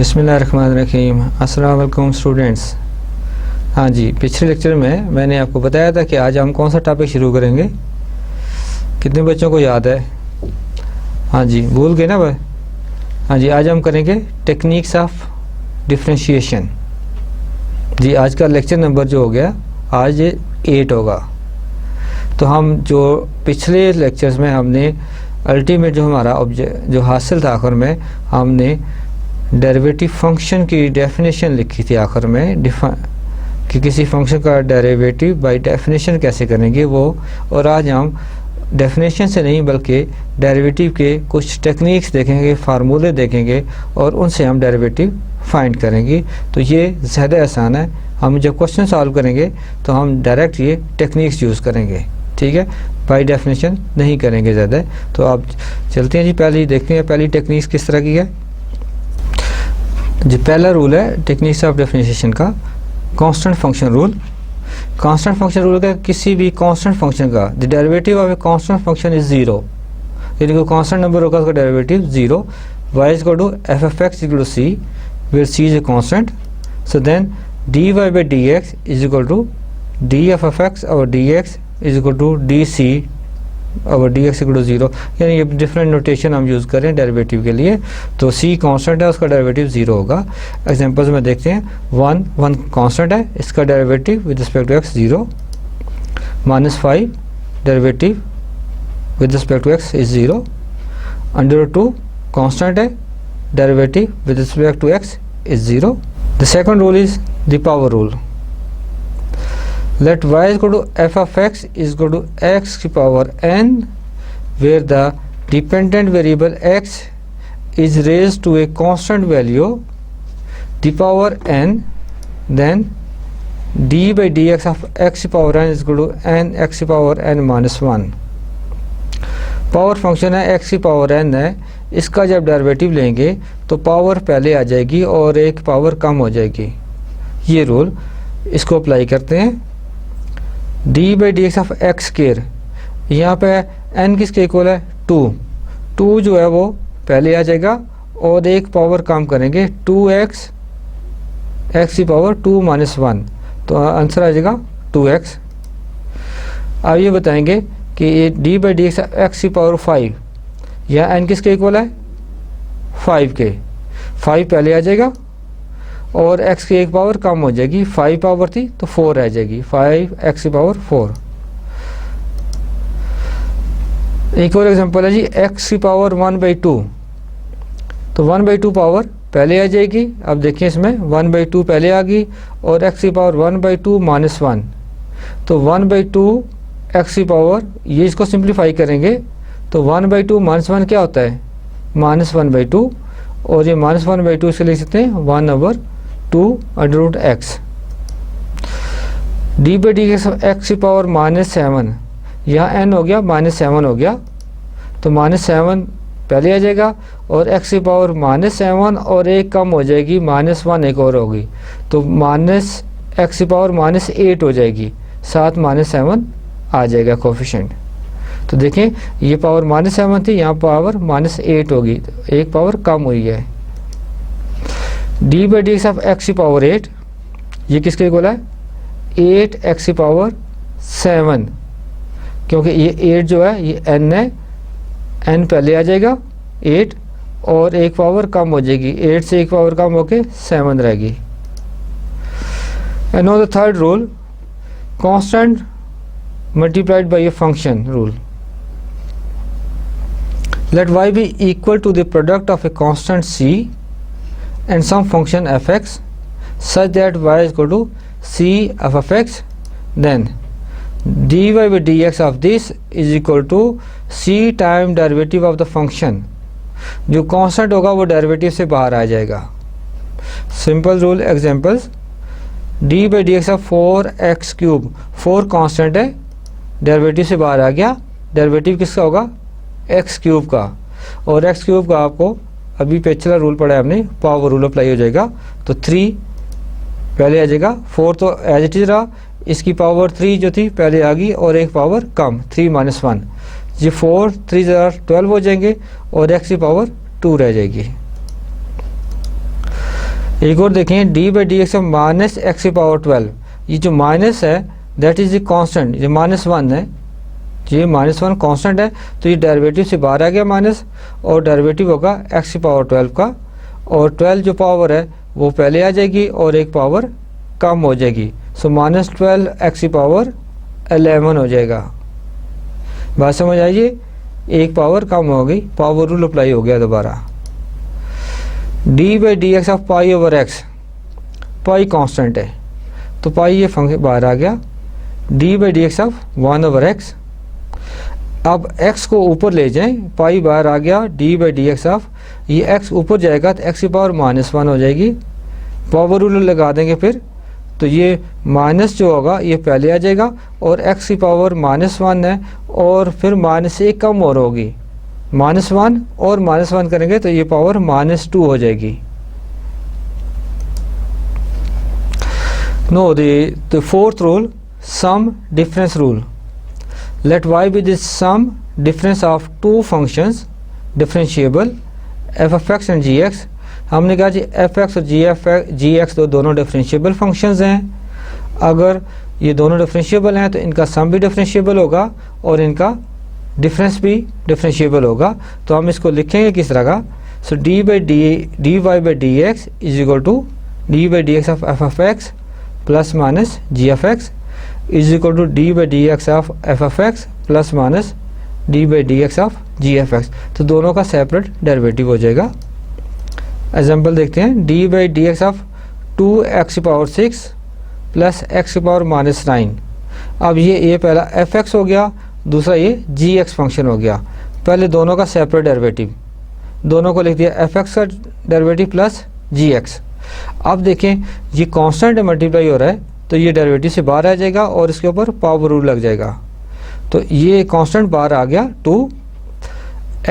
बिस्मिल्लाहिर्रहमानिर्रहीम। अस्सलाम वालेकुम स्टूडेंट्स। हाँ जी, पिछले लेक्चर में मैंने आपको बताया था कि आज हम कौन सा टॉपिक शुरू करेंगे। कितने बच्चों को याद है? हाँ जी, भूल गए ना भाई? हाँ जी, आज हम करेंगे टेक्निक्स ऑफ डिफरेंशिएशन। जी, आज का लेक्चर नंबर जो हो गया आज 8 होगा। तो हम जो पिछले लेक्चर्स में हमने अल्टीमेट जो हमारा ऑब्जेक्ट जो हासिल था, आखिर में हमने डेरिवेटिव फंक्शन की डेफिनेशन लिखी थी आखिर में, कि किसी फंक्शन का डेरिवेटिव बाय डेफिनेशन कैसे करेंगे वो। और आज हम डेफिनेशन से नहीं बल्कि डेरिवेटिव के कुछ टेक्निक्स देखेंगे, फार्मूले देखेंगे और उनसे हम डेरिवेटिव फाइंड करेंगे। तो ये ज़्यादा आसान है। हम जब क्वेश्चन सॉल्व करेंगे तो हम डायरेक्ट ये टेक्निक्स यूज़ करेंगे, ठीक है, बाय डेफिनेशन नहीं करेंगे ज़्यादा। तो आप चलते हैं जी, पहले ही देखते हैं पहली टेक्निक्स किस तरह की है। जी, पहला रूल है टेक्निक्स ऑफ डिफरेंशिएशन का constant function rule. Constant function rule का किसी भी कांस्टेंट फंक्शन का the derivative of a constant function is 0, यानी कोई कांस्टेंट नंबर होगा उसका derivative 0। y is equal to f of x equal to c, where c is a constant. So then dy by dx is equal to df of x और dx is equal to dc और dx equal to 0, यानी ये different notation हम use करें derivative के लिए। तो c constant है, उसका डेरिवेटिव 0 होगा। एग्जांपल्स में देखते हैं, 1 कांस्टेंट है, इसका derivative with respect to x 0, -5 derivative with respect to x is 0, √2 constant है, derivative with respect to x is 0। The second rule is the power rule. Let y is equal to f of x is equal to x की power n, where the dependent variable x is raised to a constant value the power n, then d by dx of x की power n is equal to n x की power n minus 1। Power function है, x की power n है, इसका जब derivative लेंगे तो power पहले आ जाएगी और एक पावर कम हो जाएगी। ये रूल इसको अप्लाई करते हैं। d by D x of x square, यहाँ पे n किसके इक्वल है 2 जो है वो पहले आ जाएगा और एक पावर कम करेंगे 2x, x की पावर 2 माइनस 1, तो आंसर आ जाएगा 2x। अब ये बताएंगे कि ये d बाई डी एक्स की पावर 5, यहाँ n किसके इक्वल है 5 के, 5 पहले आ जाएगा और x की एक पावर कम हो जाएगी, 5 पावर थी तो 4 रह जाएगी, 5x की पावर 4। एक और एग्जांपल है जी, x की पावर 1/2, तो 1/2 पावर पहले आ जाएगी। अब देखिए इसमें 1/2 पहले आ गई और x की पावर 1/2 माइनस 1, तो 1/2 x की पावर, ये इसको सिंप्लीफाई करेंगे तो 1/2 माइनस 1 क्या होता है -1/2, और ये -1/2 से लिख सकते हैं 1/2 under x। d by D x की पावर -7, यहाँ n हो गया -7 हो गया, तो -7 पहले आ जाएगा और x की पावर -7 और एक कम हो जाएगी, -1 एक और होगी, तो x की पावर -8 हो जाएगी, साथ -7 आ जाएगा कोफिशिएंट। तो देखें ये पावर -7 थी, यहाँ पावर -8 होगी, तो एक पावर कम हुई है। d by D x of x की पावर 8, ये किसके इक्वल है 8x की पावर 7, क्योंकि ये 8 जो है ये n है, n पहले आ जाएगा 8 और एक पावर कम हो जाएगी, 8 से एक पावर कम होके 7 रहेगी। And now the third rule, constant multiplied by a function rule. Let y be equal to the product of a constant c and some function fx such that y is equal to c of x, then dy by dx of this is equal to c time derivative of the function. जो constant होगा वो derivative से बाहर आ जाएगा। Simple rule examples, dy by dx of 4x cube, 4 constant है, derivative से बाहर आ गया, डेरिवेटिव किसका होगा x क्यूब का, और x क्यूब का आपको अभी पिछला रूल पढ़ा है हमने, पावर रूल अप्लाई हो जाएगा, तो 3 पहले आ जाएगा, 4 तो एज इट इज रहा, इसकी पावर 3 जो थी पहले आ गई और एक पावर कम 3 माइनस 1, ये 4 3 12 हो जाएंगे और x की पावर 2 रह जाएगी। एक और देखें, D by D x of minus x की पावर 12, ये जो माइनस है दैट इज़ ए कांस्टेंट, ये -1 है, ये -1 कांस्टेंट है, तो ये डेरिवेटिव से बाहर आ गया माइनस, और डेरिवेटिव होगा एक्स की पावर 12 का, और 12 जो पावर है वो पहले आ जाएगी और एक पावर कम हो जाएगी, सो -12 एक्स की पावर 11 हो जाएगा। बात समझ आइए, एक पावर कम हो गई, पावर रूल अप्लाई हो गया दोबारा। D by D x of pi over x, pi constant है तो पाई ये फंक्शन बाहर आ गया, D by D x of 1 over x. अब x को ऊपर ले जाएं, पाई बाहर आ गया, D by D x of, ये x ऊपर जाएगा तो x की पावर -1 हो जाएगी, पावर रूल लगा देंगे फिर, तो ये माइनस जो होगा ये पहले आ जाएगा, और x की पावर -1 है, और फिर -1 कम और होगी, -1 और -1 करेंगे तो ये पावर -2 हो जाएगी। Know the fourth rule, sum difference rule, let y be the sum difference of two functions differentiable f of x and gx। हमने कहा जी एफ एक्स और जी एक्स दोनों डिफरेंशिएबल फंक्शंस हैं, अगर ये दोनों डिफरेंशिएबल हैं तो इनका सम भी डिफरेंशिएबल होगा और इनका डिफरेंस भी डिफरेंशिएबल होगा। तो हम इसको लिखेंगे किस तरह का, so d Y by D x is equal to D by D x of F of x plus minus g f x is equal to D by D x of F of x plus minus d by D x of g f x. तो दोनों का separate derivative हो जाएगा। Example देखते हैं, D by D x of 2x की power 6 plus x की power -9। अब ये पहला एफ एक्स हो गया, दूसरा ये जी एक्स फंक्शन हो गया। पहले दोनों का सेपरेट डेरिवेटिव, दोनों को लिख दिया एफ एक्स का डेरिवेटिव प्लस जी एक्स। अब देखें ये कांस्टेंट मल्टीप्लाई हो रहा है तो ये डेरिवेटिव से बाहर आ जाएगा और इसके ऊपर पावर रूल लग जाएगा, तो ये कांस्टेंट बाहर आ गया 2।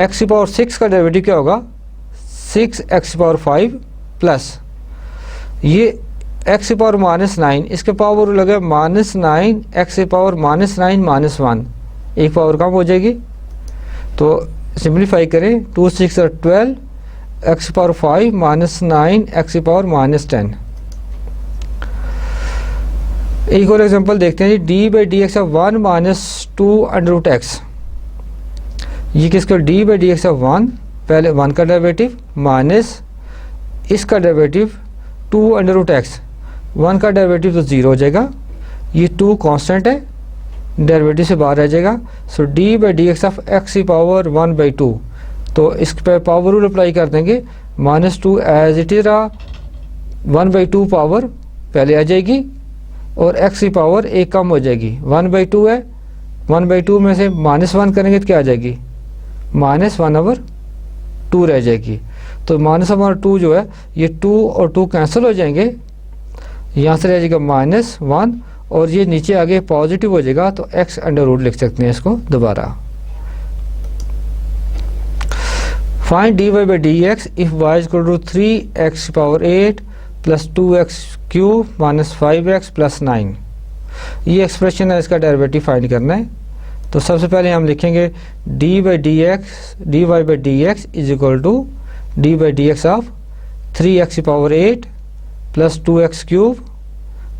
एक्स की पावर 6 का डेरिवेटिव क्या होगा, 6x की पावर 5 प्लस ये x की पावर -9, इसके पावर रूल लगे -9 x की पावर -9 -1, एक पावर कम हो जाएगी। तो सिंप्लीफाई करें, 2 6 और 12, x की पावर 5 -9 x की पावर -10। एक और एग्जांपल देखते हैं जी, d by D x of 1 - 2 under x। ये किसका, d by D x of 1, पहले 1 का डेरिवेटिव माइनस इसका डेरिवेटिव 2 अंडर x। 1 का डेरिवेटिव तो 0 हो जाएगा, ये 2 कांस्टेंट है, डेरिवेटिव से बाहर आ जाएगा। So d by D x of x की पावर 1/2, तो इस पर पावर रूल अप्लाई कर देंगे, -2 एज इट इज रहा, 1/2 पावर पहले आ जाएगी और x की पावर एक कम हो जाएगी, 1/2 है, 1/2 में से -1 करेंगे तो क्या आ जाएगी, -1/2 रह जाएगी। तो -1/2 जो है ये 2 और 2 कैंसिल हो जाएंगे, यहाँ से रह जाएगा -1 और ये नीचे आगे पॉजिटिव हो जाएगा, तो x अंडर रूट लिख सकते हैं इसको दोबारा। Find D Y by D X if y is equal to 3x की power 8 plus 2x cube minus 5x plus 9। ये एक्सप्रेशन है, इसका डेरिवेटिव फाइंड करना है। तो सबसे पहले हम लिखेंगे D Y by D x is equal to D by D x of 3x की power 8 plus 2x cube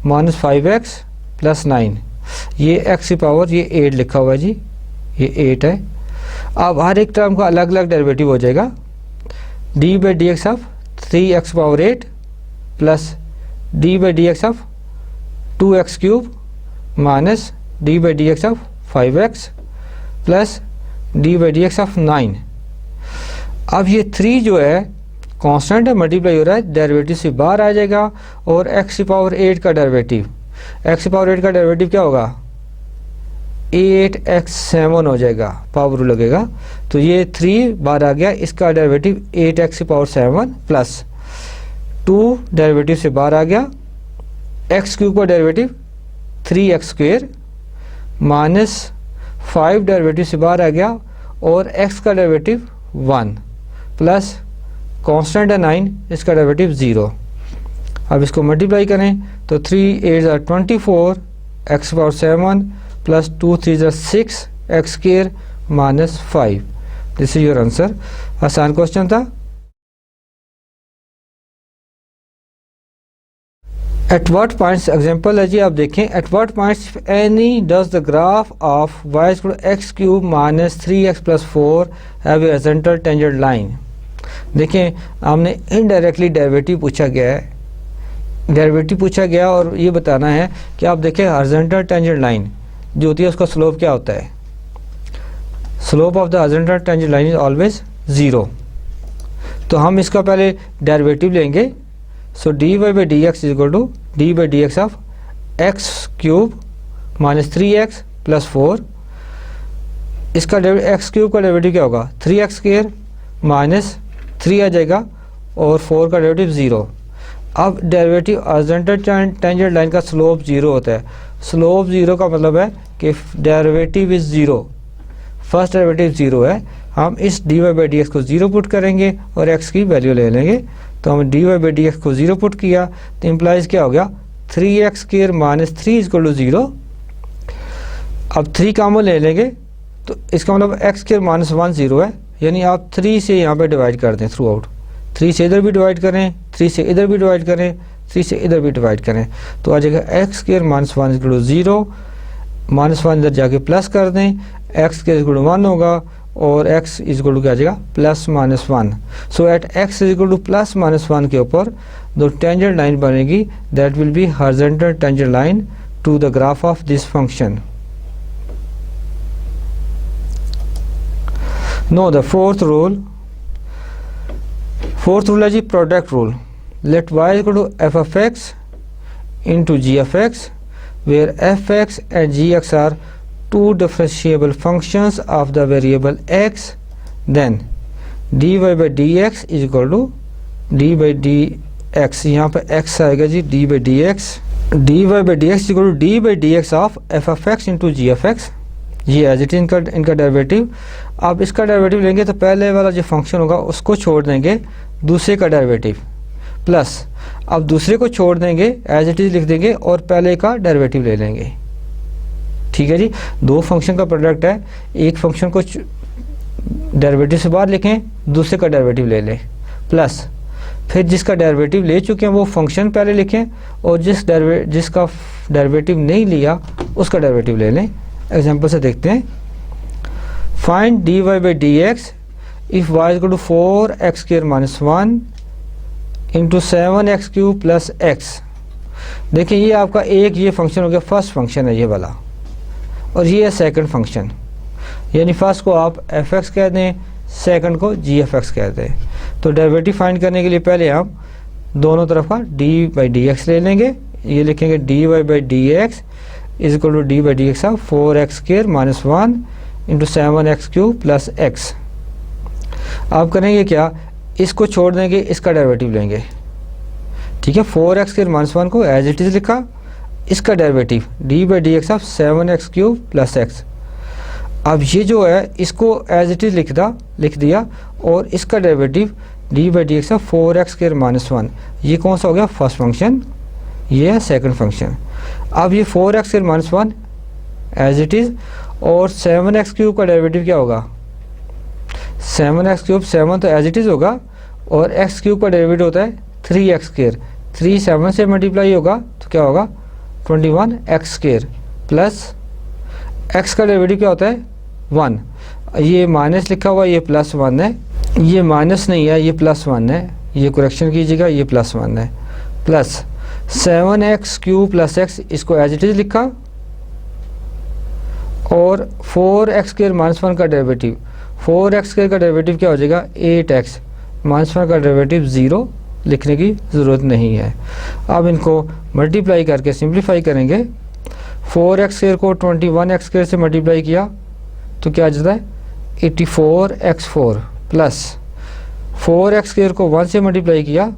minus 5x plus 9। ये x की पावर ये 8 लिखा हुआ है जी, ये 8 है। अब हर एक टर्म का अलग अलग डेरिवेटिव हो जाएगा, D by D x of 3x power 8 plus d by D x of 2x cube minus d by D x of 5x plus d by D x of 9। अब ये 3 जो है कांस्टेंट है, मल्टीप्लाई हो रहा है, डेरिवेटिव से बाहर आ जाएगा, और x की पावर 8 का डेरिवेटिव, x की पावर 8 का डेरिवेटिव क्या होगा, 8x7 हो जाएगा, पावर रूल लगेगा। तो ये 3 बाहर आ गया, इसका डेरिवेटिव 8x की पावर 7 प्लस 2 डेरिवेटिव से बाहर आ गया, x क्यूब का derivative 3x square minus 5 derivative से बाहर आ गया, और x का डेरिवेटिव 1 प्लस कांस्टेंट है 9, इसका डेरिवेटिव 0। अब इसको मल्टीप्लाई करें तो 3 8 are 24 x power 7 plus 2 3 are 6 x square minus 5। This is your answer. आसान क्वेश्चन था। एट व्हाट पॉइंट्स एग्जांपल है जी, आप देखें at what points any does the graph of Y equal to X cube minus 3x plus 4 have a horizontal tangent line. देखें हमने indirectly derivative पूछा गया है, डेरिवेटिव पूछा गया और ये बताना है कि आप देखें हॉरिजॉन्टल टेंजेंट लाइन जो होती है उसका स्लोप क्या होता है। Slope of the horizontal tangent line is always 0। तो हम इसका पहले डेरिवेटिव लेंगे। So d Y by D x is equal to D by D x of x cube minus 3x plus 4। इसका एक्स क्यूब का डेरिवेटिव क्या होगा 3x square minus 3 आ जाएगा और 4 का डेरिवेटिव 0। अब डेरिवेटिव हॉरिजॉन्टल टेंजेंट लाइन का स्लोप 0 होता है। स्लोप 0 का मतलब है कि डेरिवेटिव इज 0, फर्स्ट डेरिवेटिव 0 है। हम इस D Y by D X को 0 पुट करेंगे और x की वैल्यू ले लेंगे। तो हम D Y by D X को 0 पुट किया तो इम्प्लाइज क्या हो गया 3x square minus 3 equal to 0। अब 3 कॉमन ले लेंगे तो इसका मतलब x स्क्वायर माइनस 1 0 है, यानी आप 3 से यहाँ पे डिवाइड कर दें थ्रू आउट। 3 से इधर भी डिवाइड करें, 3 से इधर भी डिवाइड करें, 3 से इधर भी डिवाइड करें तो आ जाएगा x square minus 1 equal to 0। Minus 1 इधर जाके प्लस कर दें, x स्क्वायर इक्वल टू 1 होगा और x इज इक्वल टू क्या आ जाएगा plus minus 1। So at x is equal to plus minus 1 के ऊपर जो टेंजेंट लाइन बनेगी that will be horizontal tangent line to the graph of this function. Now the fourth rule है जी product rule. Let y equal to F of x into g f x where f x and g x are two differentiable functions of the variable x, then dy by dx is equal to d by dx। यहाँ पे x आएगा जी d by dx, dy by dx is equal to d by dx of f of x into g of x। ये as it इनका derivative. अब इसका derivative लेंगे तो पहले वाला जो फंक्शन होगा उसको छोड़ देंगे, दूसरे का डेरिवेटिव प्लस अब दूसरे को छोड़ देंगे एज इट इज लिख देंगे और पहले का डेरिवेटिव ले लेंगे। ठीक है जी, दो फंक्शन का प्रोडक्ट है, एक फंक्शन को डेरिवेटिव से बाहर लिखें, दूसरे का डेरिवेटिव ले लें प्लस फिर जिसका डेरिवेटिव ले चुके हैं वो फंक्शन पहले लिखें और जिसका डेरिवेटिव नहीं लिया उसका डेरिवेटिव ले लें। एग्जांपल से देखते हैं। Find D Y by D X if Y equal to 4x square minus 1 into 7x cube plus x। देखिए ये आपका एक ये फंक्शन हो गया, फर्स्ट फंक्शन है ये वाला, और ये है सेकंड फंक्शन, यानी फर्स्ट को आप एफ एक्स कह दें, सेकंड को जी एफ एक्स कह दें। तो डेरिवेटिव फाइंड करने के लिए पहले हम दोनों तरफ का डी बाई डी एक्स ले लेंगे। ये लिखेंगे D Y by D x is equal to D by D x of 4x square minus 1 into 7x cube plus x। आप करेंगे क्या, इसको छोड़ देंगे, इसका डेरिवेटिव लेंगे। ठीक है, 4x स्क्वायर माइनस 1 को एज इट इज लिखा, इसका derivative D by D x of 7x cube plus x। अब ये जो है इसको एज इट इज लिख दिया और इसका derivative D by D x of 4x square minus 1। ये कौन सा हो गया फर्स्ट फंक्शन, ये है सेकंड फंक्शन। अब ये 4x square minus 1 as it is और 7x क्यूब का डेरिवेटिव क्या होगा 7x क्यूब, 7 तो एज इट इज होगा और x क्यूब का डेरिवेटिव होता है 3x स्क्वायर, 3 7 से मल्टीप्लाई होगा तो क्या होगा 21x स्क्वायर प्लस x का डेरिवेटिव क्या होता है 1। ये माइनस लिखा हुआ, ये प्लस 1 है, ये माइनस नहीं है, ये प्लस 1 है, ये करेक्शन कीजिएगा, ये प्लस 1 है plus 7x cube plus x, इसको एज इट इज लिखा और 4x स्क्वायर माइनस 1 का डेरिवेटिव, 4x स्क्वायर का डेरिवेटिव क्या हो जाएगा 8x माइनस 1 का डेरिवेटिव 0, लिखने की ज़रूरत नहीं है। अब इनको मल्टीप्लाई करके सिंप्लीफाई करेंगे। 4x स्क्वायर को 21x स्क्वायर से मल्टीप्लाई किया तो क्या आ जाता है 84x4 प्लस 4x स्क्वायर को 1 से मल्टीप्लाई किया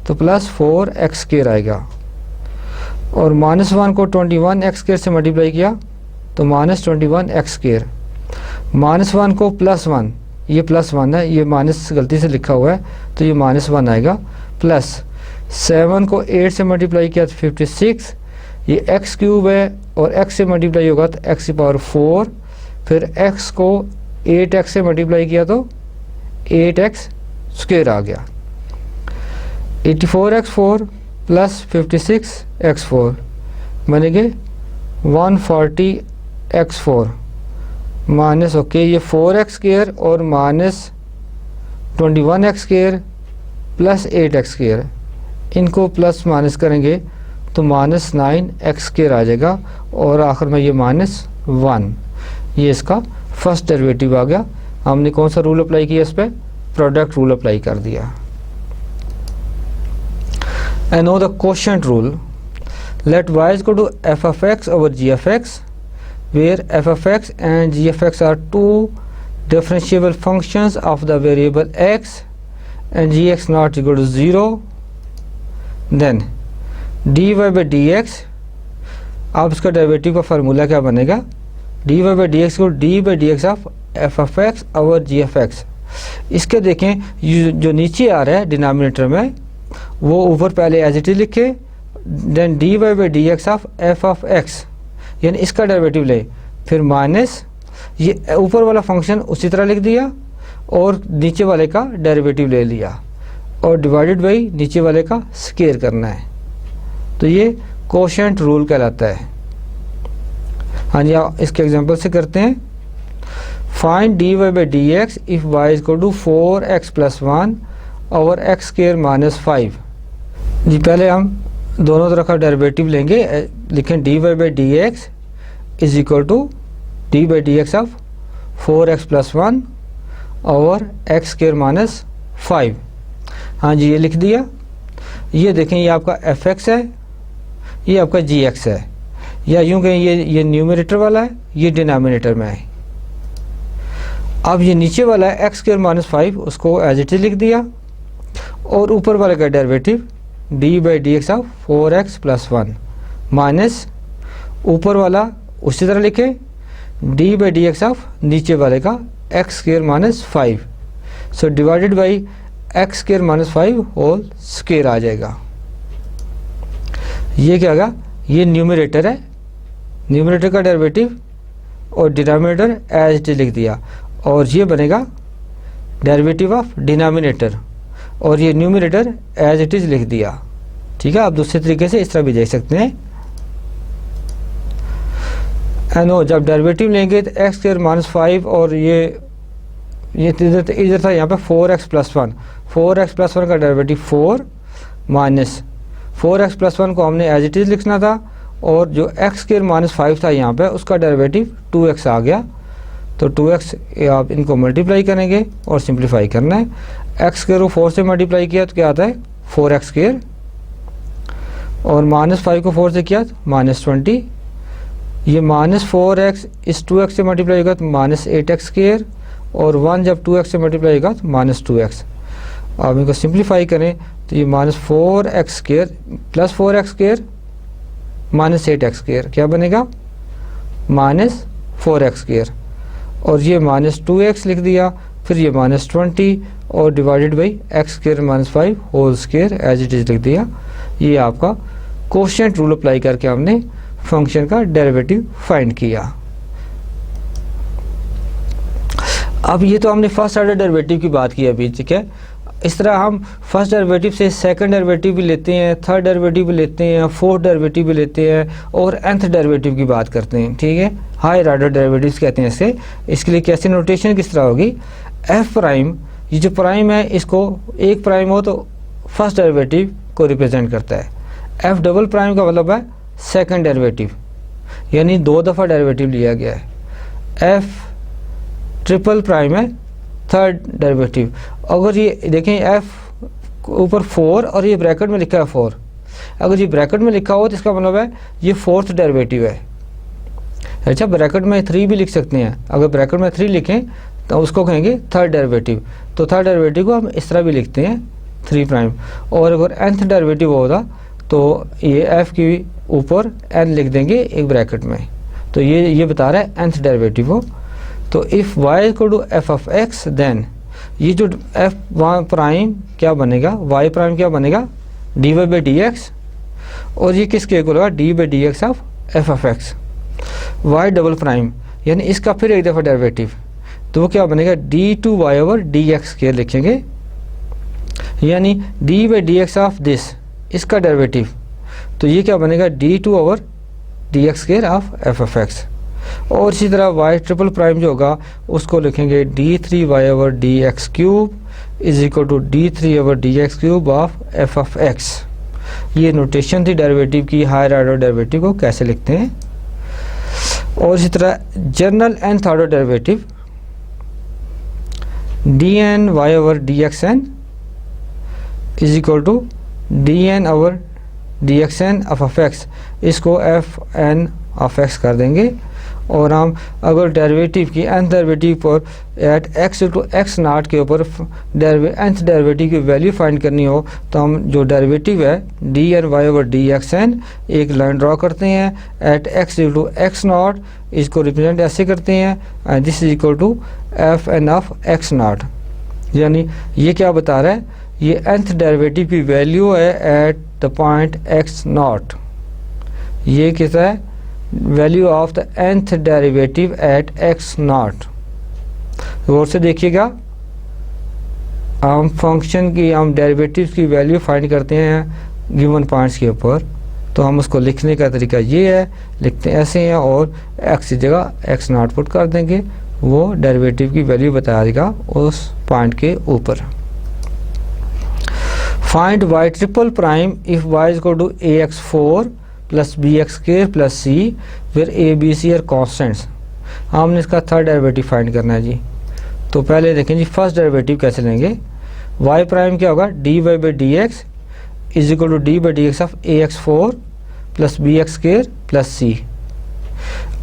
तो प्लस 4x स्क्वायर आएगा और माइनस 1 को 21x स्क्वायर से मल्टीप्लाई किया तो माइनस 21x स्क्वायर। माइनस 1 को प्लस 1, ये प्लस 1 है, ये माइनस गलती से लिखा हुआ है तो ये माइनस 1 आएगा प्लस 7 को 8 से मल्टीप्लाई किया तो 56, ये x क्यूब है और x से मल्टीप्लाई होगा तो x की पावर 4, फिर x को 8x से मल्टीप्लाई किया तो 8x स्क्वायर आ गया। 84x4 प्लस 56x4 बनेंगे 140x4 माइनस ओके ये 4x स्क्वायर और minus 21x square plus 8x square, इनको प्लस माइनस करेंगे तो माइनस 9x स्क्वायर आ जाएगा और आखिर में ये माइनस 1, ये इसका फर्स्ट डेरिवेटिव आ गया। हमने कौन सा रूल अप्लाई किया इस पर? प्रोडक्ट रूल अप्लाई कर दिया। And know the quotient rule, let y is equal to f of x over g of x where f of x and g of x are two differentiable functions of the variable x and gx not equal to 0, then dy by dx, अब इसका derivative का formula क्या बनेगा? dy by dx को d by dx of f of x over g of x। इसके देखें जो नीचे आ रहा है डिनोमिनेटर में वो ऊपर पहले एज इट इज लिखे, then dy by dx of f of x, यानी इसका डेरिवेटिव ले, फिर माइनस ये ऊपर वाला फंक्शन उसी तरह लिख दिया और नीचे वाले का डेरिवेटिव ले लिया और डिवाइडेड बाई नीचे वाले का स्क्वायर करना है, तो ये क्वोशिएंट रूल कहलाता है। हाँ जी, इसके एग्जांपल से करते हैं। Find dy by dx if y is equal to 4x plus 1 over x square minus 5। जी पहले हम दोनों तरह का डेरिवेटिव लेंगे, लिखें dy by dx is equal to dy by dx of 4x plus 1 over x square minus 5। हाँ जी, ये लिख दिया। ये देखें ये आपका fx है, ये आपका gx है, या यूँ कहें ये न्यूमरेटर वाला है, ये डिनोमिनेटर में है। अब ये नीचे वाला है x स्क्वायर माइनस 5, उसको एज इट इज लिख दिया और ऊपर वाले का derivative dy by dx of 4x plus 1 minus ऊपर वाला उसी तरह लिखे dy by dx ऑफ नीचे वाले का x square minus 5, so divided by x square minus 5 whole square आ जाएगा। ये क्या होगा? ये न्यूमरेटर है, न्यूमरेटर का डेरिवेटिव और डिनोमिनेटर एज इट इज लिख दिया और ये बनेगा डेरिवेटिव ऑफ डिनोमिनेटर और ये न्यूमरेटर एज इट इज लिख दिया। ठीक है, आप दूसरे तरीके से इस तरह भी देख सकते हैं। एनो जब डेरिवेटिव लेंगे तो x स्क्वायर माइनस 5 और ये इधर था यहाँ पे 4x प्लस 1, 4x प्लस 1 का डेरिवेटिव 4 माइनस 4x प्लस 1 को हमने एज इट इज लिखना था और जो x स्क्वायर माइनस 5 था यहाँ पे उसका डेरिवेटिव 2x आ गया, तो 2x आप इनको मल्टीप्लाई करेंगे और सिंप्लीफाई करना है। x स्क्वायर को 4 से मल्टीप्लाई किया तो क्या आता है? 4x स्क्वायर और माइनस 5 को 4 से किया तो माइनस 20, ये माइनस 4x इस 2x से मल्टीप्लाई होगा तो माइनस 8x स्क्वायर और 1 जब 2x से मल्टीप्लाई होगा तो माइनस 2x। अब इनको सिंप्लीफाई करें तो ये minus 4x square plus 4x square minus 8x square क्या बनेगा? माइनस 4x स्क्वायर और ये माइनस 2x लिख दिया, फिर ये माइनस 20 और divided by x square minus 5 whole square as it is लिख दिया। ये आपका क्वोशिएंट रूल अप्लाई करके हमने फंक्शन का डेरिवेटिव फाइंड किया। अब ये तो हमने फर्स्ट ऑर्डर डेरिवेटिव की बात की अभी, ठीक है। इस तरह हम फर्स्ट डेरिवेटिव से सेकंड डेरिवेटिव भी लेते हैं, थर्ड डेरिवेटिव भी लेते हैं, फोर्थ डेरिवेटिव भी लेते हैं और nth डेरिवेटिव की बात करते हैं, ठीक है। हायर ऑर्डर डेरिवेटिव्स कहते हैं इसे। इसके लिए कैसे नोटेशन किस तरह होगी? एफ प्राइम, ये जो प्राइम है इसको एक प्राइम हो तो फर्स्ट डेरिवेटिव को रिप्रेजेंट करता है। एफ डबल प्राइम का मतलब है सेकंड डेरिवेटिव, यानी 2 दफ़ा डेरिवेटिव लिया गया है। एफ ट्रिपल प्राइम है थर्ड डेरिवेटिव। अगर ये देखें एफ ऊपर 4 और ये ब्रैकेट में लिखा है 4, अगर ये ब्रैकेट में लिखा हो तो इसका मतलब है ये फोर्थ डेरिवेटिव है। अच्छा, ब्रैकेट में 3 भी लिख सकते हैं, अगर ब्रैकेट में 3 लिखें तो उसको कहेंगे थर्ड डेरिवेटिव। तो थर्ड डेरिवेटिव को हम इस तरह भी लिखते हैं 3 प्राइम। और अगर nth डेरिवेटिव होगा तो ये f की ऊपर n लिख देंगे एक ब्रैकेट में, तो ये बता रहा है nth डेरिवेटिव हो। तो if y equal to F of x then ये जो f प्राइम क्या बनेगा, y प्राइम क्या बनेगा? dy बाई dx और ये किसके इक्वल होगा? dy by dx of f of x। y double prime यानी इसका फिर एक दफ़ा डेरिवेटिव, तो वो क्या बनेगा? d2y ओवर dx स्क्वायर लिखेंगे, यानी dy by dx of this इसका डेरिवेटिव, तो ये क्या बनेगा d2 over D x square of F of x. और इसी तरह y ट्रिपल प्राइम जो होगा उसको लिखेंगे d3y over D X cube is equal to d3 over D X cube of F of X. ये नोटेशन थी डेरिवेटिव की, हायर ऑर्डर डेरिवेटिव को कैसे लिखते हैं। और इसी तरह general nth order derivative dn y over D X N is equal to dn over D X N of X, इसको एफ एन ऑफ एक्स कर देंगे। और हम अगर डेरिवेटिव की nth डेरिवेटिव पर eight x to X naught के ऊपर nth डेरिवेटिव की वैल्यू फाइंड करनी हो तो हम जो डेरिवेटिव है dn y over D X N एक लाइन ड्रॉ करते हैं at x to X naught, इसको रिप्रेजेंट ऐसे करते हैं and this is equal to F N of X naught. यानी ये क्या बता रहा है, ये nth डेरिवेटिव की वैल्यू है at the point x naught. ये कितना है, value of the nth derivative at x naught. गौर से देखिएगा, हम फंक्शन की हम डेरिवेटिव्स की वैल्यू फाइंड करते हैं गिवन पॉइंट्स के ऊपर, तो हम उसको लिखने का तरीका ये है, लिखते हैं ऐसे हैं और x की जगह x नॉट पुट कर देंगे, वो डेरिवेटिव की वैल्यू बता देगा उस पॉइंट के ऊपर। Find y triple prime if y is equal to ax4 plus bx square plus c फिर a b c are constants. हमने इसका थर्ड डेरिवेटिव फाइंड करना है जी। तो पहले देखें जी फर्स्ट डेरिवेटिव कैसे लेंगे, y प्राइम क्या होगा dy by D x is equal to D by D x of ax4 plus bx square plus c।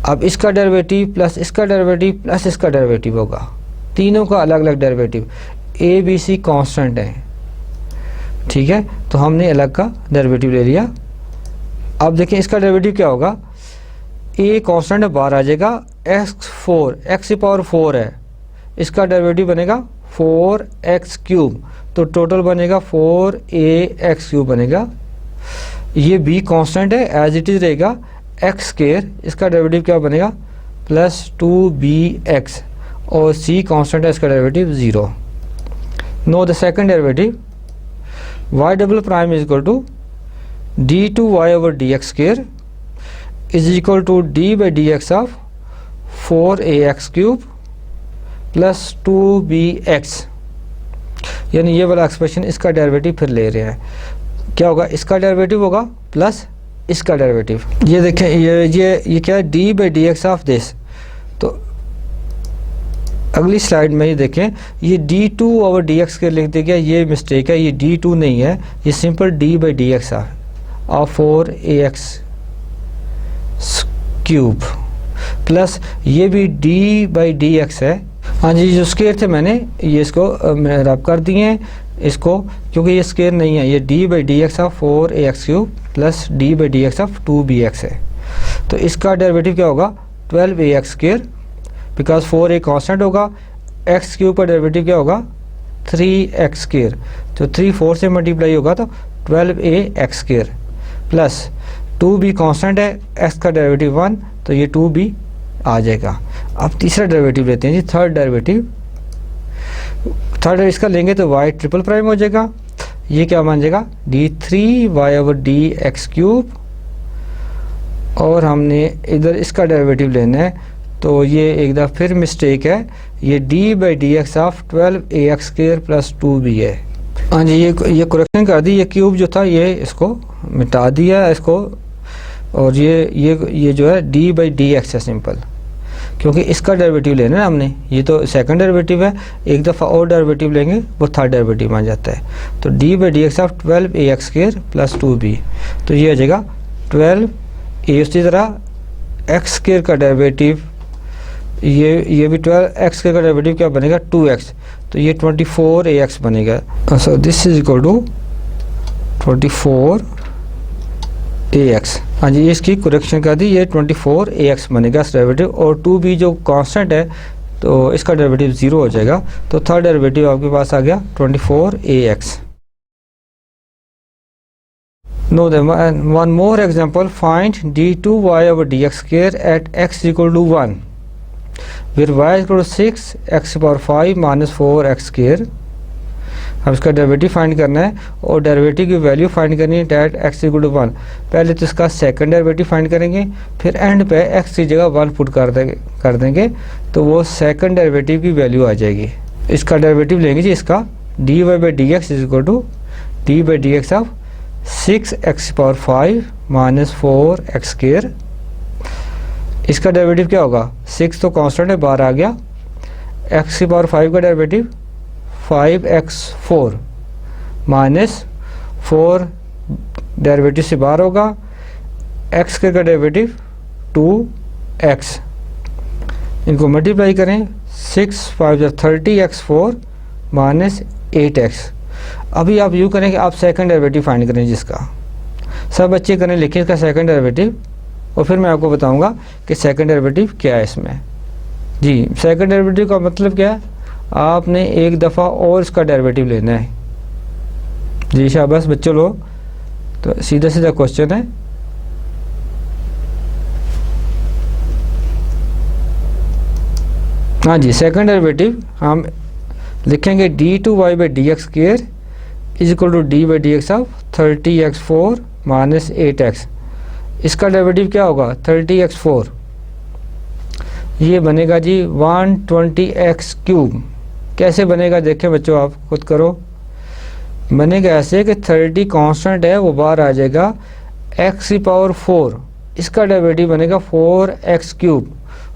अब इसका डेरिवेटिव प्लस इसका डेरिवेटिव प्लस इसका डेरिवेटिव होगा, तीनों का अलग अलग derivative, a b c constant है, ठीक है। तो हमने अलग का डेरिवेटिव ले लिया। अब देखें इसका डेरिवेटिव क्या होगा, a कांस्टेंट है बाहर आ जाएगा, x4 x की पावर 4 है, इसका डेरिवेटिव बनेगा 4x क्यूब, तो टोटल बनेगा 4ax क्यूब बनेगा। ये b कांस्टेंट है एज इट इज रहेगा, x स्क्वायर इसका डेरिवेटिव क्या बनेगा प्लस 2bx, और c कांस्टेंट है इसका derivative 0। Know the second derivative y double prime is equal to d2y over D x square is equal to d by D x of 4ax cube plus 2bx। यानी ये वाला expression इसका derivative फिर ले रहे हैं, क्या होगा इसका डेरिवेटिव होगा प्लस इसका डेरिवेटिव। ये देखें ये क्या है d by D x of this. तो अगली स्लाइड में ये देखें, ये d2 ओवर डी एक्स के लिख दिया गया, ये मिस्टेक है, ये d2 नहीं है, ये simple d by D x of 4ax cube plus ये भी d बाई डी एक्स है। हाँ जी, जो स्केयर थे मैंने ये इसको रब कर दिए हैं इसको, क्योंकि ये स्केयर नहीं है, ये d by D x of 4ax cube plus d by D x of 2bx है। तो इसका डेरिवेटिव क्या होगा 12ax square, because 4a constant होगा, x क्यूब का डेरिवेटिव क्या होगा 3x स्केयर, तो 3 4 से मल्टीप्लाई होगा तो 12ax square plus 2b constant है, x का डेरिवेटिव 1, तो ये 2b आ जाएगा। अब तीसरा डेरिवेटिव लेते हैं जी, थर्ड डेरिवेटिव इसका लेंगे तो y ट्रिपल प्राइम हो जाएगा, ये क्या बन जाएगा d3y over D X cube, और हमने इधर इसका डेरिवेटिव लेना है, तो ये एक दफ़ा फिर मिस्टेक है, ये d by D x of 12ax square plus 2b है। हाँ जी, ये करेक्शन कर दी, ये क्यूब जो था ये इसको मिटा दिया इसको, और ये जो है d बाई डी एक्स है सिंपल, क्योंकि इसका डेरिवेटिव लेना है हमने, ये तो सेकंड डेरिवेटिव है, एक दफ़ा और डेरिवेटिव लेंगे वो थर्ड डेरिवेटिव मान जाता है। तो d by D x of 12ax square plus 2b, तो ये आ जाएगा 12a। उसी तरह x स्क्वायर का डेरिवेटिव ये भी 12x का डेरिवेटिव क्या बनेगा 2x, तो ये 24ax बनेगा। So this is equal to 24ax। हाँ जी, इसकी करेक्शन कर दी, ये 24ax बनेगा इस डेरिवेटिव, और 2b जो कांस्टेंट है तो इसका डेरिवेटिव 0 हो जाएगा। तो थर्ड डेरिवेटिव आपके पास आ गया 24ax। No one more example, find d2y over dx square at x equal to 1 where y is equal to 6 x power 5 minus 4x square। अब इसका डेरिवेटिव फाइंड करना है और डेरिवेटिव की वैल्यू फाइंड करनी है डेट x इक्वल टू 1। पहले तो इसका सेकंड डेरिवेटिव फाइंड करेंगे, फिर एंड पे x की जगह 1 पुट कर देंगे तो वो सेकंड डेरिवेटिव की वैल्यू आ जाएगी। इसका डेरिवेटिव लेंगे जी, इसका dy by D x is equal to D by D x of 6x⁵ minus 4x²। इसका डेरिवेटिव क्या होगा, 6 तो कांस्टेंट है, बाहर आ गया, x⁵ का डेरिवेटिव 5x4 माइनस 4 डेरिवेटिव से बाहर होगा, x² का डेरिवेटिव 2x। इनको मल्टीप्लाई करें, 6 5 30x4 माइनस 8x। अभी आप यूँ करें कि आप सेकंड डेरिवेटिव फाइंड करें जिसका, सब बच्चे करें, लिखें इसका सेकंड डेरिवेटिव और फिर मैं आपको बताऊंगा कि सेकंड डेरिवेटिव क्या है इसमें। जी, सेकंड डेरिवेटिव का मतलब क्या है, आपने एक दफ़ा और इसका डेरिवेटिव लेना है। जी शाबाश बच्चों लोग, तो सीधा सीधा क्वेश्चन है। हाँ जी, सेकंड डेरिवेटिव हम लिखेंगे d2y by D x square is equal to D by D x of 30x4 minus 8x। इसका डेरिवेटिव क्या होगा, 30x4, ये बनेगा जी 120x³। कैसे बनेगा देखें बच्चों, आप खुद करो। बनेगा ऐसे कि 30 कांस्टेंट है, वो बाहर आ जाएगा, x⁴, इसका डेरिवेटिव बनेगा 4x³।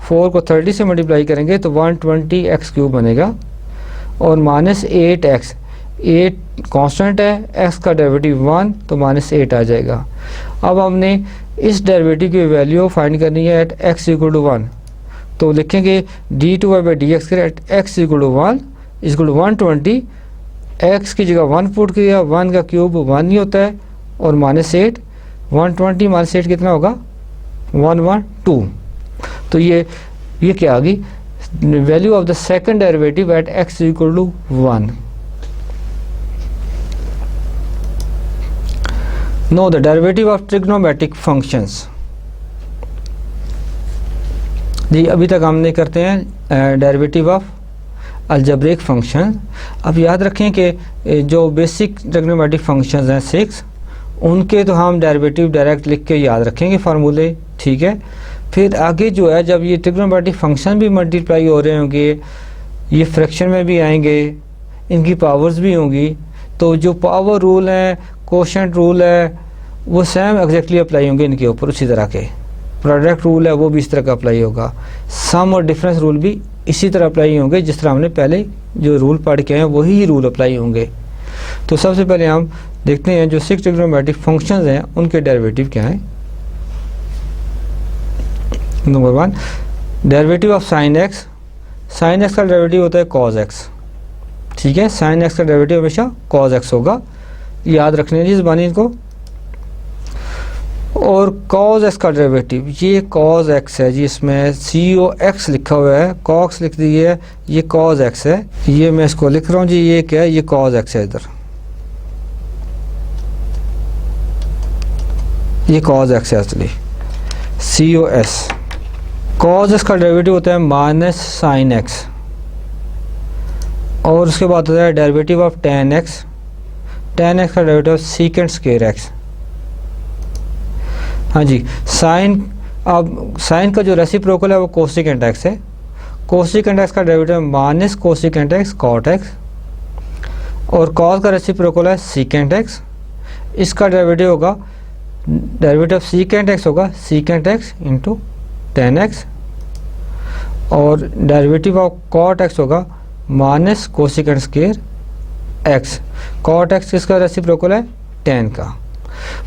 4 को 30 से मल्टीप्लाई करेंगे तो 120x³ बनेगा और माइनस 8x, 8 कांस्टेंट है, x का डेरिवेटिव 1 तो माइनस 8 आ जाएगा। अब हमने इस डेरिवेटिव की वैल्यू फाइंड करनी है एट x इक्वल टू 1, तो लिखेंगे d2y by D x at x equal to 1 equal to 120, x की जगह 1 पुट किया, 1 का क्यूब 1 ही होता है और माइनस 8, 120 माइनस 8 कितना होगा, 112। तो ये क्या आ गई value of the second derivative at x equal to 1। Now the derivative of trigonometric functions. जी अभी तक हमने करते हैं डेरिवेटिव ऑफ अलजेब्रिक फंक्शन। अब याद रखें कि जो बेसिक ट्रिग्नोमेट्रिक फंक्शंस हैं 6, उनके तो हम डेरिवेटिव डायरेक्ट लिख के याद रखेंगे फार्मूले, ठीक है। फिर आगे जो है जब ये ट्रिग्नोमेट्रिक फंक्शन भी मल्टीप्लाई हो रहे होंगे, ये फ्रैक्शन में भी आएंगे, इनकी पावर्स भी होंगी, तो जो पावर रूल है, कोशेंट रूल है, वो सेम एग्जैक्टली अप्लाई होंगे इनके ऊपर, उसी तरह के। प्रोडक्ट रूल है वो भी इस तरह का अप्लाई होगा। सम और डिफरेंस रूल भी इसी तरह अप्लाई होंगे, जिस तरह हमने पहले जो रूल पढ़ के हैं वही रूल अप्लाई होंगे। तो सबसे पहले हम देखते हैं जो 6 ट्रिग्नोमेट्रिक फंक्शंस हैं उनके डेरिवेटिव क्या हैं। Number 1, derivative of sine x। Sine x का डेरिवेटिव होता है कॉज x, ठीक है। साइन x का डेरिवेटिव हमेशा कॉज x होगा, याद रखने जी ज़बानी इनको। और कॉज x का डेरिवेटिव, ये कॉज x है जी, इसमें cox लिखा हुआ है, कॉक्स लिख दी है, ये कॉज x है, ये मैं इसको लिख रहा हूँ जी, ये क्या है, ये कॉज x है, इधर ये कॉज x है असली, cos। कॉज x का डेरिवेटिव होता है माइनस साइन x, और उसके बाद होता है derivative of tan x। tan x का डेरिवेटिव सीकेंट स्क्वायर x। हाँ जी, साइन, अब साइन का जो रेसिप्रोकल है वो कोसिकेंट x है, कोसिकेंट x का derivative minus cosecant x cot x, और कॉस का रेसिप्रोकल है सीकेंट x। इसका डेरिवेटिव होगा, डेरिवेटिव सीकेंट x होगा secant x into tan x, और डेरिवेटिव ऑफ कॉट x होगा minus cosecant square x। Cot x किसका रेसिप्रोकल है, टेन का।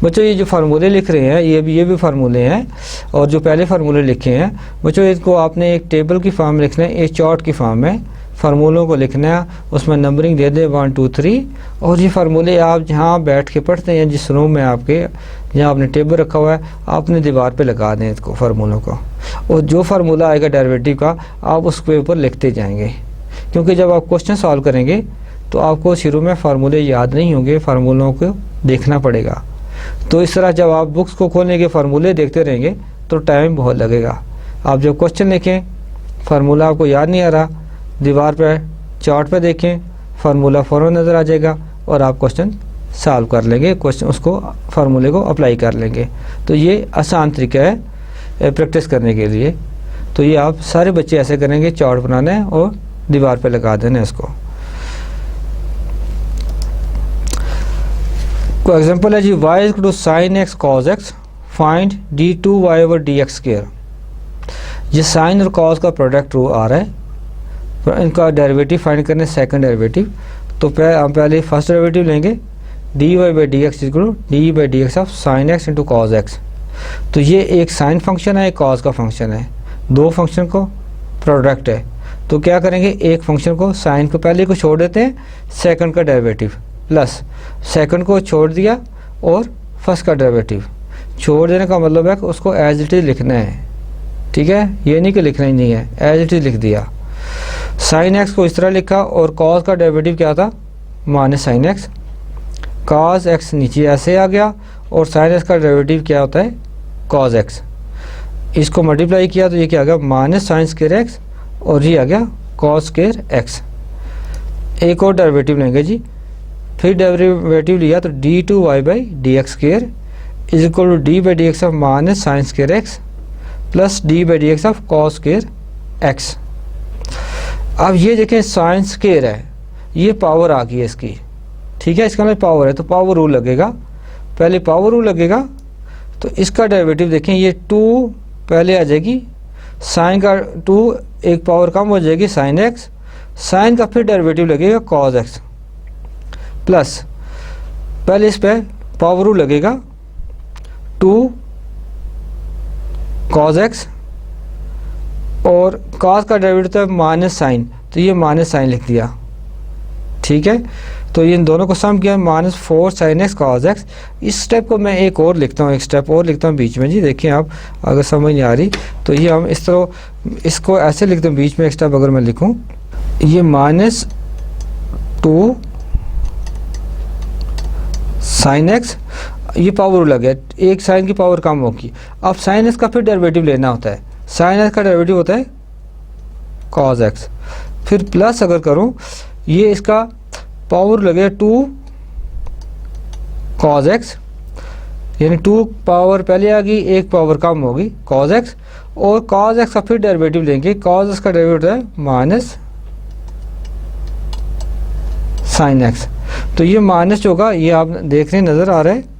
बच्चों ये जो फार्मूले लिख रहे हैं ये भी फार्मूले हैं, और जो पहले फार्मूले लिखे हैं बच्चों इसको आपने एक टेबल की फॉर्म में लिखना है, एक चार्ट की फॉर्म में फार्मूलों को लिखना है, उसमें नंबरिंग दे दे 1 2 3, और ये फार्मूले आप जहाँ बैठ के पढ़ते हैं, जिस रूम में आपके जहाँ आपने टेबल रखा हुआ है, आपने दीवार पे लगा दें इसको फार्मूलों को, और जो फार्मूला आएगा डेरिवेटिव का आप उसके ऊपर लिखते जाएंगे, क्योंकि जब आप क्वेश्चन सॉल्व करेंगे तो आपको शुरू में फार्मूले याद नहीं होंगे, फार्मूलों को देखना पड़ेगा। तो इस तरह जब आप बुक्स को खोलने के फार्मूले देखते रहेंगे तो टाइम बहुत लगेगा। आप जब क्वेश्चन लिखें, फार्मूला आपको याद नहीं आ रहा, दीवार पर चार्ट पे देखें, फार्मूला फ़ौरन नज़र आ जाएगा और आप क्वेश्चन सॉल्व कर लेंगे, क्वेश्चन उसको फार्मूले को अप्लाई कर लेंगे। तो ये आसान तरीका है प्रैक्टिस करने के लिए। तो ये आप सारे बच्चे ऐसे करेंगे, चार्ट बनाना है और दीवार पे लगा देना है इसको। कोई एग्जांपल है जी, y is two sine x cos x, find d2y over dx square. ये साइन और कॉज का प्रोडक्ट रो आ रहा है, तो इनका डेरिवेटिव फाइंड करने, सेकंड डेरिवेटिव। तो हम पहले फर्स्ट डेरिवेटिव लेंगे, dy by D x equal d by D x of sine x into cos x. तो ये एक साइन फंक्शन है, एक कॉज का फंक्शन है, दो फंक्शन को प्रोडक्ट है। तो क्या करेंगे, एक फंक्शन को साइन को पहले को छोड़ देते हैं, सेकंड का डेरिवेटिव प्लस सेकंड को छोड़ दिया और फर्स्ट का डेरिवेटिव। छोड़ देने का मतलब है कि उसको एज इट इज लिखना है, ठीक है, ये नहीं कि लिखना ही नहीं है, एज इट इज लिख दिया। साइन एक्स को इस तरह लिखा और कॉज का डेरिवेटिव क्या था, minus sign x. Cos x नीचे ऐसे आ गया और साइन एक्स का डेरिवेटिव क्या होता है, कॉज एक्स। इसको मल्टीप्लाई किया तो ये क्या आ गया, माइनस साइन स्क्वायर एक्स और ये आ गया कॉस स्क्वायर एक्स। एक और डेरिवेटिव लेंगे जी, फिर डेरिवेटिव लिया तो d2y by D x square is equal to D by D x of minus sine square x plus d by D x of cos square x. अब ये देखें sine square है, ये पावर आ गई है इसकी, ठीक है, इसका मतलब पावर है तो पावर रूल लगेगा। पहले पावर रूल लगेगा तो इसका डेरिवेटिव देखें, ये 2 पहले आ जाएगी, साइन का 2 एक पावर कम हो जाएगी साइन एक्स, साइन का फिर डेरिवेटिव लगेगा कॉज एक्स प्लस पहले इस पे पावर रूल लगेगा 2 कॉज एक्स और कॉज का डेरिवेटिव है माइनस साइन, तो ये माइनस साइन लिख दिया, ठीक है। तो इन दोनों को सम किया minus 4 sine x cos x. इस स्टेप को मैं एक और लिखता हूँ, एक स्टेप और लिखता हूँ बीच में जी, देखिए आप अगर समझ नहीं आ रही तो ये हम इस तरह इसको ऐसे लिखते हैं, बीच में एक स्टेप अगर मैं लिखूँ, ये माइनस 2 साइन एक्स, ये पावर लग गया, एक साइन की पावर कम होगी। अब साइन एक्स का फिर डेरिवेटिव लेना होता है, साइन एक्स का डेरिवेटिव होता है कॉज एक्स, फिर प्लस अगर करूँ ये इसका पावर लगे 2 कॉज एक्स, यानी 2 पावर पहले आ गई, एक पावर कम होगी कॉज एक्स, और कॉज एक्स का फिर डेरिवेटिव लेंगे, कॉज एक्स का डेरिवेटिव है माइनस साइन एक्स। तो ये माइनस होगा, ये आप देख रहे हैं नज़र आ रहा है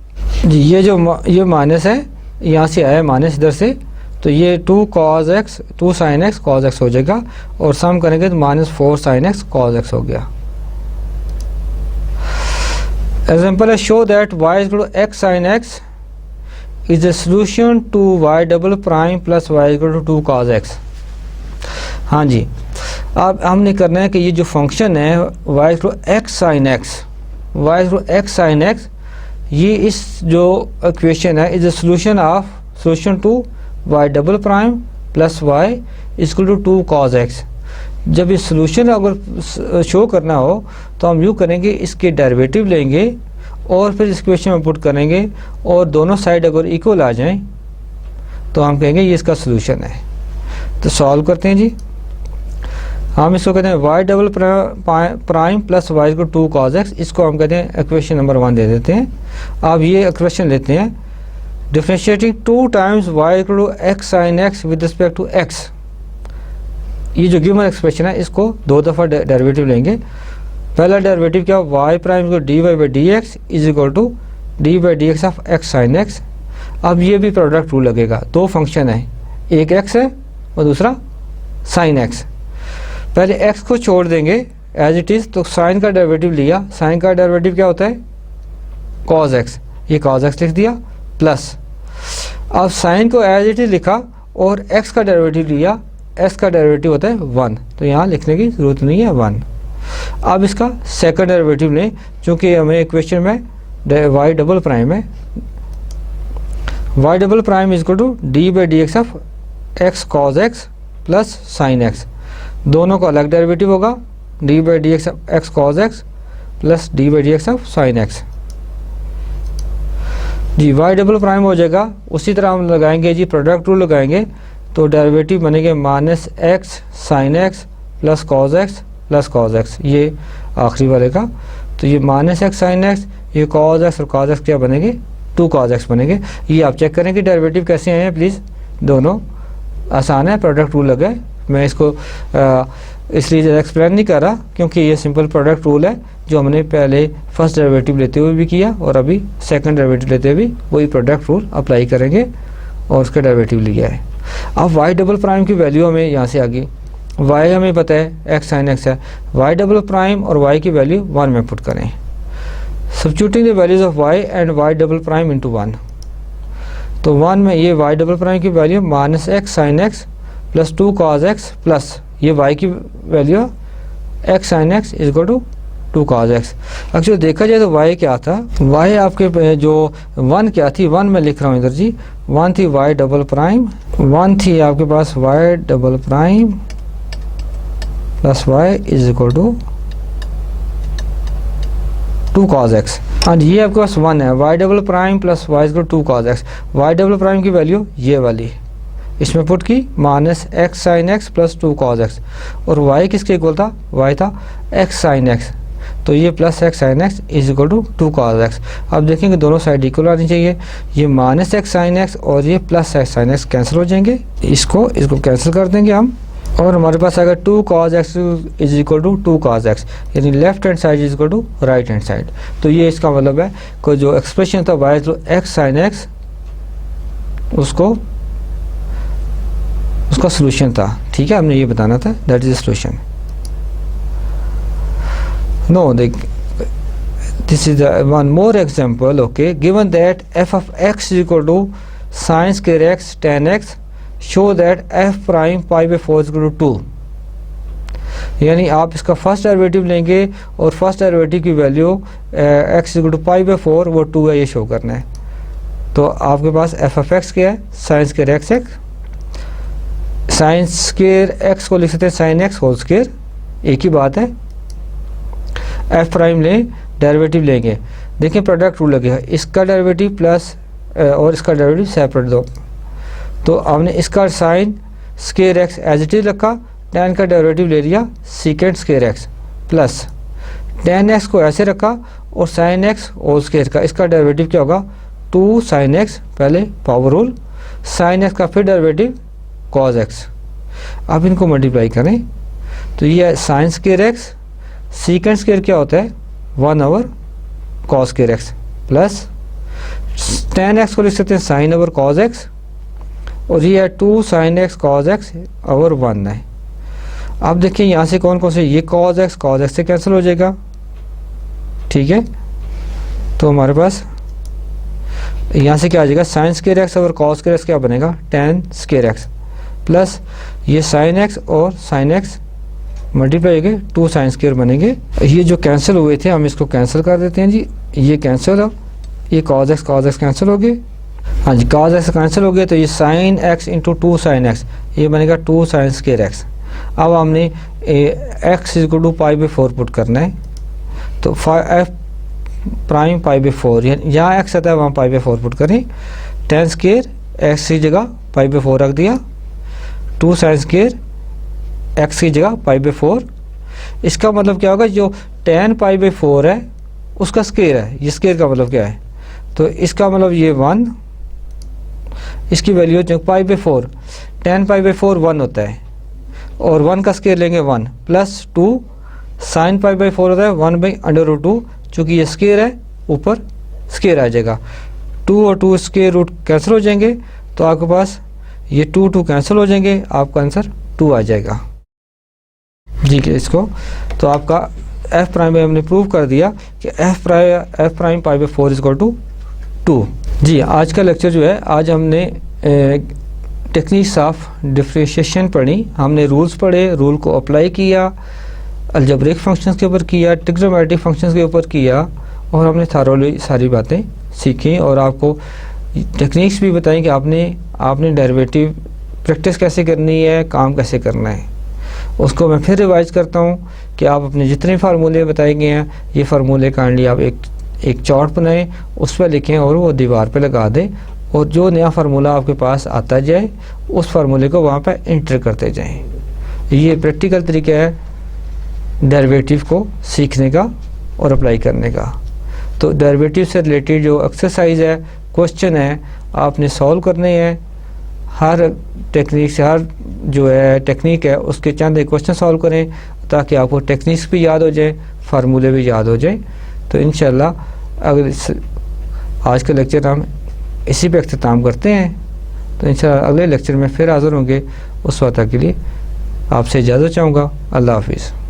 जी, ये जो ये माइनस है यहाँ से आया माइनस इधर से, तो ये 2 cos x 2 sine x cos x हो जाएगा और सम करेंगे तो minus 4 sine x cos x हो गया। एग्जाम्पल है, show that y is equal to x sin x is the solution to y double prime plus y equal to 2 cos x। हाँ जी, अब हमने करना है कि ये जो फंक्शन है y equal to x sin x, y equal to x sin x, ये इस जो इक्वेशन है is the solution of solution to y double prime plus y equal to 2 cos x। जब ये सोल्यूशन अगर शो करना हो तो हम यूँ करेंगे, इसके डेरिवेटिव लेंगे और फिर इस इक्वेशन में पुट करेंगे और दोनों साइड अगर इक्वल आ जाएं तो हम कहेंगे ये इसका सोल्यूशन है। तो सॉल्व करते हैं जी, हम इसको कहते हैं y double prime plus y equal to 2 cos x, इसको हम कहते हैं इक्वेशन नंबर 1 दे देते हैं। अब ये इक्वेशन लेते हैं, differentiating 2 times y equal to x sin x with respect to x। ये जो गिवन एक्सप्रेशन है इसको 2 दफ़ा डेरिवेटिव लेंगे। पहला डेरिवेटिव क्या, y प्राइम को d Y by D x is equal to D by D x of x sine x। अब ये भी प्रोडक्ट रूल लगेगा, दो फंक्शन है, एक x है और दूसरा साइन x। पहले x को छोड़ देंगे एज इट इज़, तो साइन का डेरिवेटिव लिया, साइन का डेरिवेटिव क्या होता है कॉज x, ये कॉज x लिख दिया प्लस, अब साइन को एज इट इज़ लिखा और x का डेरिवेटिव लिया, x का डेरिवेटिव होता है 1, तो यहाँ लिखने की ज़रूरत नहीं है 1। अब इसका सेकंड डेरिवेटिव लें, चूँकि हमें इक्वेशन में y डबल प्राइम है, y double prime is equal to D by D x of x cos x plus sine x। दोनों का अलग डेरिवेटिव होगा, d by D x of x cos x plus d by D x of sine x जी। y double prime हो जाएगा, उसी तरह हम लगाएंगे जी प्रोडक्ट रूल लगाएंगे, तो डेरिवेटिव बनेंगे minus x sine x plus cos x plus cos x, ये आखिरी वाले का। तो ये माइनस एक्स साइन एक्स, ये कॉज एक्स और कॉज एक्स क्या बनेंगे, 2 कॉज एक्स बनेंगे। ये आप चेक करें कि डेरिवेटिव कैसे आए हैं प्लीज़, दोनों आसान है, प्रोडक्ट रूल लगा है। मैं इसको इसलिए एक्सप्लेन नहीं कर रहा क्योंकि ये सिंपल प्रोडक्ट रूल है जो हमने पहले फर्स्ट डेरिवेटिव लेते हुए भी किया और अभी सेकंड डेरिवेटिव लेते हुए भी वही प्रोडक्ट रूल अप्लाई करेंगे और उसका डेरिवेटिव लिया है। अब वाई डबल प्राइम की वैल्यू हमें यहाँ से आ गई, वाई हमें पता है एक्स साइन एक्स है, वाई डबल प्राइम और वाई की वैल्यू 1 में पुट करें, substituting the values of y and y double prime into 1। तो 1 में ये वाई डबल प्राइम की value minus x sign x plus 2 cos x plus ये वाई की value x sign x is equal to 2 cos x. Actually देखा जाए तो Y क्या था, वाई आपके जो 1 क्या थी, 1 में लिख रहा हूँ इधर जी, 1 थी वाई डबल प्राइम, 1 थी आपके पास y double prime plus y is equal to 2 cos x. हाँ ये आपके पास 1 है, y double prime plus y is equal to 2 cos x. Y double prime की वैल्यू ये वाली इसमें पुट की minus x sign x plus 2 cos x, और वाई किसके इक्वल था, वाई था एक्स साइन एक्स, तो ये plus x sign x is equal to 2 cos x. अब देखेंगे दोनों साइड इक्वल आनी चाहिए, ये माइनस एक्स साइन एक्स और ये plus x sine x cancel हो जाएंगे, इसको कैंसिल कर देंगे हम, और हमारे पास अगर 2 cos x is equal to 2 cos x, यानी left hand side is equal to right hand side. तो ये इसका मतलब है कोई जो एक्सप्रेशन था वाई जो एक्स साइन एक्स उसका सोल्यूशन था, ठीक है, हमने ये बताना था, that is solution. No this is one more example, okay, given that f of x is equal to sin square x tan x, show that f prime pi by 4 is equal to 2। यानी आप इसका first derivative लेंगे और first derivative की value x is equal to pi by 4 वो 2 है, ये show करना है। तो आपके पास f of x क्या है, sin square x x, sign square x को लिख सकते हैं साइन एक्स होल स्क्वेयर, एक ही बात है। एफ प्राइम लें, डेरिवेटिव लेंगे, देखिए प्रोडक्ट रूल लगेगा, इसका डेरिवेटिव प्लस और इसका डेरिवेटिव सेपरेट दो। तो हमने इसका sine square x as it is रखा, टेन का डेरिवेटिव ले लिया secant square x plus tan x को ऐसे रखा और साइन एक्स होल स्क्वेयर का, इसका डेरिवेटिव क्या होगा 2 साइन एक्स, पहले पावर रूल, साइन एक्स का फिर डेरिवेटिव कॉज एक्स। अब इनको मल्टीप्लाई करें तो ये sign square x, secant square क्या होता है 1 over cos square x, plus tan x को लिख सकते हैं साइन ओवर कॉज एक्स, और ये है 2 sine x cos x over 1 है। अब देखिए यहाँ से कौन कौन से, ये कॉज एक्स से कैंसिल हो जाएगा, ठीक है। तो हमारे पास यहाँ से क्या आ जाएगा, sign square x over cos square x क्या बनेगा, टेन स्क्वेयर एक्स, प्लस ये साइन एक्स और साइन एक्स मल्टीप्लाई होंगे 2 साइन स्क्वेयर बनेंगे। ये जो कैंसिल हुए थे हम इसको कैंसिल कर देते हैं जी, ये कैंसिल हो, ये कॉज एक्स कैंसिल हो गए, हाँ जी कॉज एक्स कैंसिल हो गए, तो ये sine x into 2 sine x ये बनेगा 2 साइन स्क्वेयर एक्स। अब हमने x is equal to pi by 4 put करना है, तो एफ प्राइम पाई बाई 4, यहाँ एक्स आता है वहाँ पाई बाई 4 पुट करें, टेन स्क्वेयर एक्स की जगह पाई बाई 4 रख दिया, 2 साइन स्क्वेयर एक्स की जगह पाई बाई 4। इसका मतलब क्या होगा, जो टेन पाई बाई 4 है उसका स्क्वेयर है, ये स्क्वेयर का मतलब क्या है, तो इसका मतलब ये 1, इसकी वैल्यू जो पाई बाई 4, टेन पाई बाई 4 1 होता है, और 1 का स्क्वेयर लेंगे 1, प्लस 2 साइन पाई बाई 4 होता है 1 बाई अंडर रूट 2, चूँकि ये स्क्वेयर है ऊपर स्क्वेयर आ जाएगा, 2 और 2 स्क्वेयर रूट कैंसिल हो जाएंगे, तो आपके पास ये 2 कैंसिल हो जाएंगे, आपका आंसर 2 आ जाएगा जी के इसको। तो आपका एफ प्राइम में हमने प्रूव कर दिया कि f prime pi by 4 is equal to 2। जी आज का लेक्चर जो है, आज हमने टेक्निक्स ऑफ डिफरेंशिएशन पढ़ी, हमने रूल्स पढ़े, रूल को अप्लाई किया, अलजेब्रिक फंक्शंस के ऊपर किया, ट्रिग्नोमेट्रिक फंक्शंस के ऊपर किया, और हमने थारोली सारी बातें सीखी, और आपको टेक्निक्स भी बताएं कि आपने डेरिवेटिव प्रैक्टिस कैसे करनी है, काम कैसे करना है। उसको मैं फिर रिवाइज करता हूँ कि आप अपने जितने फार्मूले बताए गए हैं, ये फार्मूले काइंडली आप एक चार्ट बनाएं, उस पर लिखें और वो दीवार पे लगा दें, और जो नया फार्मूला आपके पास आता जाए उस फार्मूले को वहाँ पे एंटर करते जाएं। ये प्रैक्टिकल तरीका है डेरिवेटिव को सीखने का और अप्लाई करने का। तो डेरिवेटिव से रिलेटेड जो एक्सरसाइज है, क्वेश्चन है, आपने सॉल्व करने हैं। हर टेक्निक से, हर जो है टेक्निक है उसके चंद एक क्वेश्चन सॉल्व करें ताकि आपको टेक्निक्स भी याद हो जाए, फार्मूले भी याद हो जाए। तो इंशाल्लाह अगर आज का लेक्चर हम इसी पे अख्ताम करते हैं। तो इंशाल्लाह अगले लेक्चर में फिर हाज़िर होंगे। उस वक्त के लिए आपसे इजाज़त चाहूँगा। अल्लाह हाफिज़।